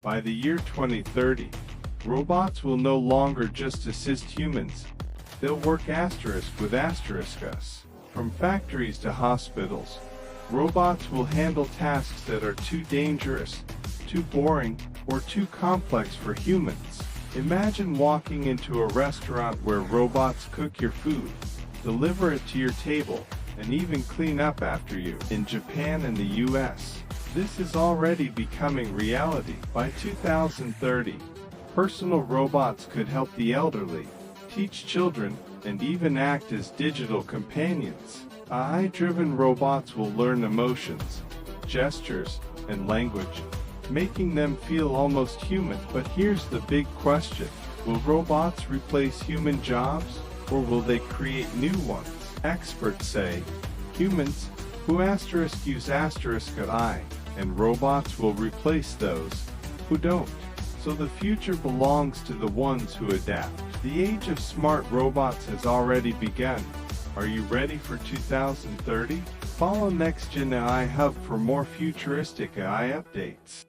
By the year 2030, robots will no longer just assist humans, they'll work with us. From factories to hospitals, robots will handle tasks that are too dangerous, too boring, or too complex for humans. Imagine walking into a restaurant where robots cook your food, deliver it to your table, and even clean up after you. In Japan and the US, this is already becoming reality. By 2030, personal robots could help the elderly, teach children, and even act as digital companions. AI-driven robots will learn emotions, gestures, and language, making them feel almost human. But here's the big question: will robots replace human jobs, or will they create new ones? Experts say humans who use AI, and robots will replace those who don't. So the future belongs to the ones who adapt. The age of smart robots has already begun. Are you ready for 2030? Follow NextGen AI Hub for more futuristic AI updates.